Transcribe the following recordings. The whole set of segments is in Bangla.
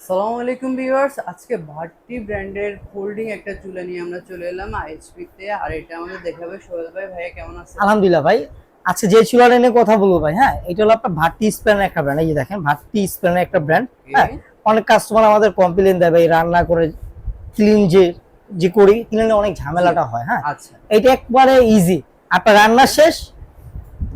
আসসালামু আলাইকুম ভিউয়ার্স, আজকে ভাট্টি ব্র্যান্ডের ফোল্ডিং একটা চুলা নিয়ে আমরা চলে এলাম আইএসপি তে। আর এটা আমাদের দেখাবে সোহেল ভাই। ভাইয়া কেমন আছেন? আলহামদুলিল্লাহ ভাই। আচ্ছা, যে চুলাটা নিয়ে কথা বলবো ভাই, হ্যাঁ, এটা হলো আপনার ভাট্টি স্প্যানের একটা ব্র্যান্ড। এই যে দেখেন, ভাট্টি স্প্যানের একটা ব্র্যান্ড। হ্যাঁ, ওকে। অনেক কাস্টমার আমাদের কমপ্লেন দেয় ভাই, রান্না করে ক্লিন যে যে করি ক্লিনে অনেক জি। ঝামেলাটা হয়। হ্যাঁ, আচ্ছা। এটা একবারে ইজি। আপনার রান্না শেষ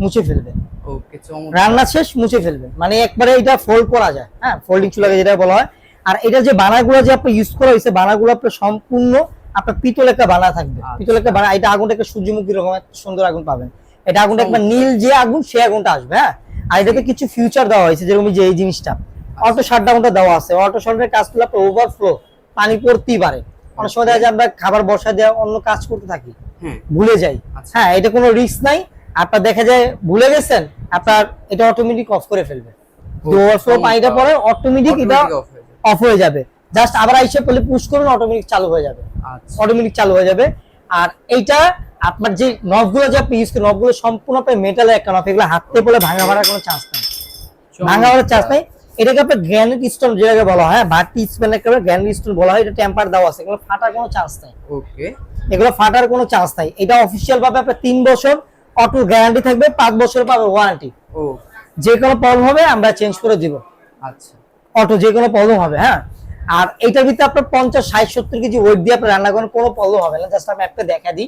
মুছে ফেলবেন, ওকে, চমৎকার। রান্না শেষ মুছে ফেলবেন, মানে একবারে এটা ফোল্ড করা যায়। হ্যাঁ, ফোল্ডিং ওকে। চুলাকে যেটা বলা হয়। আর এটা যে বানাগুলো যে আপনি ইউজ করা হয়েছে, বানাগুলো আপনার সম্পূর্ণ আপনার পিতল একটা বানা থাকবে। পিতল আচ্ছা, একটা বানা, এটা আগুনটা একটা সূর্যমুখী রকম একটা সুন্দর আগুন পাবেন। এটা আগুনটা একবার চমৎকার। নীল যে আগুন, সে আগুনটা আসবে। হ্যাঁ, আর জি। এটাতে কিছু ফিউচার দেওয়া হয়েছে, যেরকম যে এই জিনিসটা অটো আচ্ছা। শাটডাউনটা দেওয়া আছে। অটো শাটডাউনের কাজ করলে আপনার ওভারফ্লো পানি পড়তেই পারে। অনেক সময় ওকে। দেখা যায় আমরা খাবার বসা দেওয়া অন্য কাজ করতে থাকি, হ্যাঁ। ভুলে যাই। আচ্ছা। হ্যাঁ, এটা কোনো রিস্ক নাই। আপনার দেখা যায় ভুলে গেছেন, আপনার এটা অটোমেটিক অফ করে ফেলবে। ওকে, ওভারফ্লো পানিটা চমৎকার। পরে অটোমেটিক এটা অটোমেটিক অফ হয়ে যাবে। অফ হয়ে যাবে। জাস্ট আবার আইসা পেলে পুশ করুন, অটোমেটিক চালু হয়ে যাবে। আচ্ছা। অটোমেটিক চালু হয়ে যাবে। আর এইটা আপনার যে নবগুলো যে আপনি ইউজ করেন, নবগুলো সম্পূর্ণ আপনার মেটালের একটা নব, এগুলো হাতে বলে ভাঙা মারার কোনো চান্স নেই। ভাঙা মারার চান্স চমৎকার। নেই। এটাকে আপনার গ্র্যানাইট স্টোন যেটাকে বলা হয়, ভাট্টি স্পেন একটা গ্র্যানাইট স্টোন বলা হয়। এটা টেম্পার দেওয়া আছে, এগুলো ফাটার কোনো চান্স নেই। ওকে। এগুলো ফাটার কোনো চান্স নাই। এটা অফিসিয়াল ভাবে আপনার 3 বছর অটো গ্যারান্টি থাকবে, 5 বছর পাবে ওয়ারেন্টি। ও। যে কোনো প্রবলেম হবে আমরা চেঞ্জ করে দিব। আচ্ছা। অটো যে কোনো প্রবলেম হবে। হ্যাঁ, আর এইটার ভিতরে আপনার 50, 60, 70 কেজি ওয়েট দিয়ে আপনি রান্না করেন, কোনো প্রবলেম হবে না। জাস্ট আমি একটা দেখা দিই,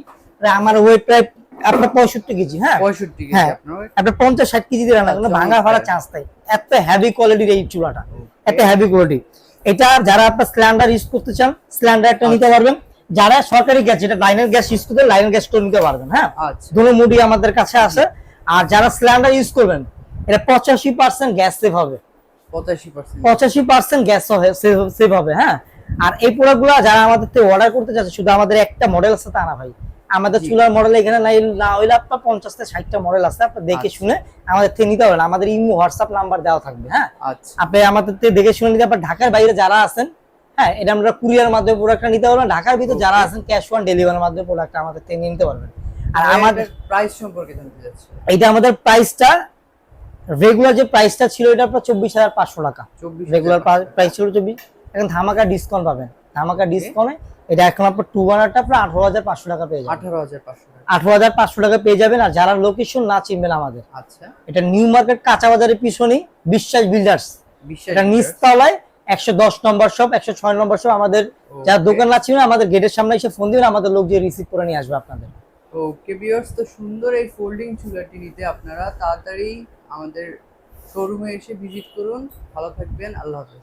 আমার ওয়েট প্রায় আপনার 65 কেজি। হ্যাঁ, 65 কেজি হ্যাঁ, আপনার? আপনার 50, 60 কেজি দিয়ে রান্না করেন, ভাঙা ফাড়ার চান্স নাই। এত হেভি কোয়ালিটির এই চুলাটা, ওকে। এত হেভি কোয়ালিটি। এটা যারা আপনার সিলিন্ডার ইউজ করতে চান, সিলিন্ডার একটা নিতে আচ্ছা। পারবেন। যারা সরকারি গ্যাস, যেটা লাইনের গ্যাস ইউজ করতে, লাইনের গ্যাসটা নিতে পারবেন। হ্যাঁ, আচ্ছা। দুটো মুডি আমাদের কাছে আছে। আর যারা সিলিন্ডার ইউজ করবেন, এটা 85% গ্যাস সেভ হবে। 85%। 85% গ্যাস সেভ হবে। হ্যাঁ, আর এই প্রোডাক্টগুলো যারা আমাদের থেকে অর্ডার করতে চাচ্ছে, শুধু আমাদের একটা মডেল আছে তা না ভাই, আমাদের জি। চুলার মডেল এখানে নাই। না হইলে আপনার 50 থেকে 60টা মডেল আছে, আপনি দেখে আচ্ছা। শুনে আমাদের থেকে নিতে পারবেন। আমাদের ইমো হোয়াটসঅ্যাপ নাম্বার দেওয়া থাকবে। হ্যাঁ, আচ্ছা। আপনি আমাদের থেকে দেখে শুনে নিতে পারবেন। ঢাকার বাইরে যারা আছেন, হ্যাঁ, এটা আমরা কুরিয়ার মাধ্যমে প্রোডাক্টটা নিতে পারবেন। ঢাকার ভিতরে যারা ওকে। আছেন, ক্যাশ অন ডেলিভারির মাধ্যমে প্রোডাক্টটা আমাদের থেকে নিতে পারবেন। আর ভাইয়া আমাদের এটার প্রাইস সম্পর্কে জানতে চাচ্ছি। এইটা আমাদের প্রাইসটা, রেগুলার যে প্রাইসটা ছিল এটা আপনার 24,500 টাকা। 24,500 রেগুলার টাকা। প্রাইস ছিল 24। এখন ধামাকা ডিসকাউন্ট পাবেন। ধামাকা ওকে। ডিসকাউন্টে এটা এখন আপনার 2 বানারটা আপনার 18,500 টাকা পেয়ে যাবেন। 18,500 টাকা। 18,500 টাকা পেয়ে যাবেন। আর যারা লোকেশন না চিনবেন আমাদের, আচ্ছা। এটা নিউ মার্কেট কাঁচা বাজারের পিছনেই বিশ্বাস বিল্ডার্স। বিশ্বাস এটা বিল্ডার্স। নিচতলায় 110 নম্বর শপ, 106 নম্বর শপ আমাদের। যারা ওকে। দোকান না চিনবেন, আমাদের গেটের সামনে এসে ফোন দিবেন, আমাদের লোক যে রিসিভ করে নিয়ে আসবে আপনাদের। ওকে ভিউয়ার্স, তো সুন্দর এই ফোল্ডিং চুলাটি নিতে আপনারা তাড়াতাড়ি আমাদের শোরুমে এসে ভিজিট করুন। ভালো থাকবেন, আল্লাহ হাফেজ।